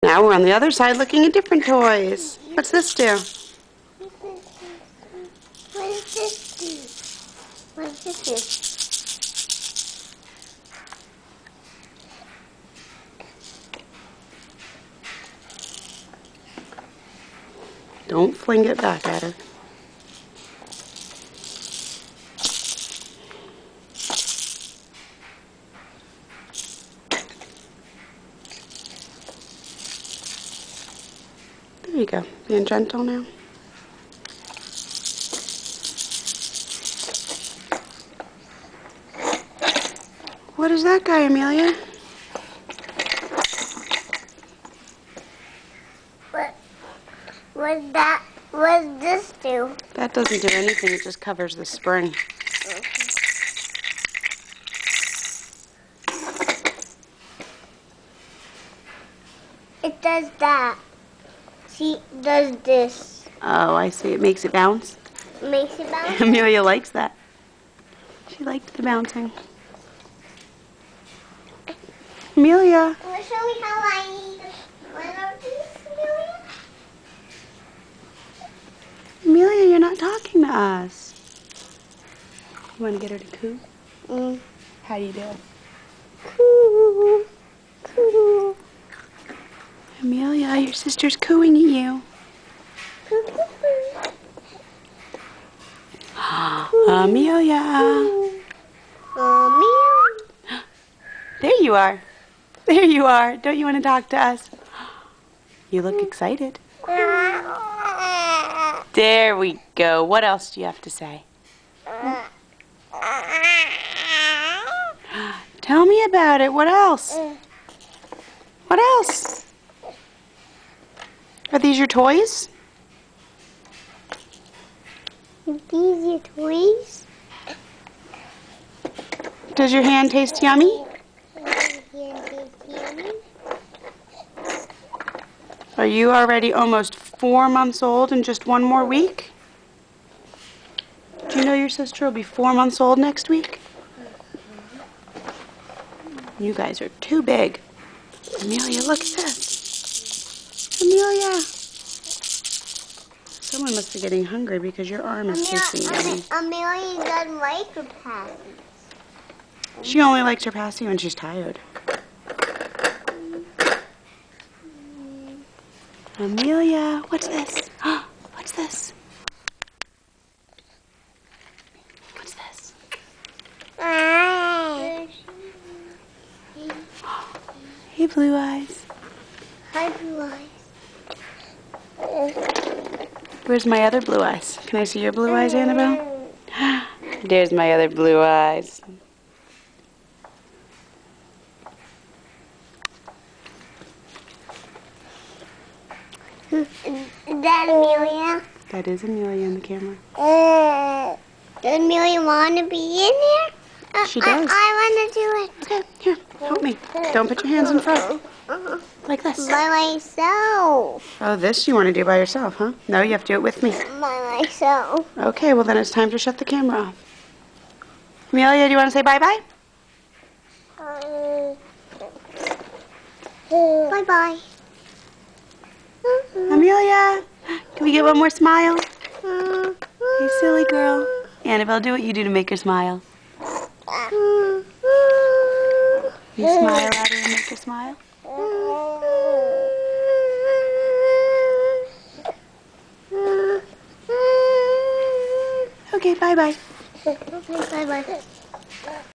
Now we're on the other side looking at different toys. What's this do? What does this do? What does this do? Don't fling it back at her. There you go. Being gentle now. What is that guy, Amelia? What does this do? That doesn't do anything. It just covers the spring. It does that. See, it does this. Oh, I see. It makes it bounce. Makes it bounce? Amelia likes that. She liked the bouncing. Amelia. Will you show me how I need one of these, Amelia? Amelia, you're not talking to us. You want to get her to coo? How do you do it? Coo. Coo. Amelia, your sister's cooing at you. Amelia. There you are. There you are. Don't you want to talk to us? You look excited. There we go. What else do you have to say? Tell me about it. What else? What else? Are these your toys? These your toys? Does your hand taste yummy? Are you already almost 4 months old in just 1 more week? Do you know your sister will be 4 months old next week? You guys are too big. Amelia, look at this. Amelia. Someone must be getting hungry because your arm is tasting yummy. Amelia doesn't like her passes. She only likes her passy when she's tired. Amelia, what's this? What's this? What's this? Hey, Blue Eyes. Hi, Blue Eyes. Where's my other blue eyes? Can I see your blue eyes, Annabelle? There's my other blue eyes. Is that Amelia? That is Amelia in the camera. Does Amelia want to be in there? She does. I want to do it. Okay, here, help me. Don't put your hands in front. Like this. By myself. Oh, this you want to do by yourself, huh? No, you have to do it with me. By myself. Okay, well then it's time to shut the camera off. Amelia, do you want to say bye-bye? Bye-bye. Amelia, can we get one more smile? You silly girl. Annabelle, do what you do to make her smile. You smile at her and make her smile. Okay, bye-bye. Bye-bye.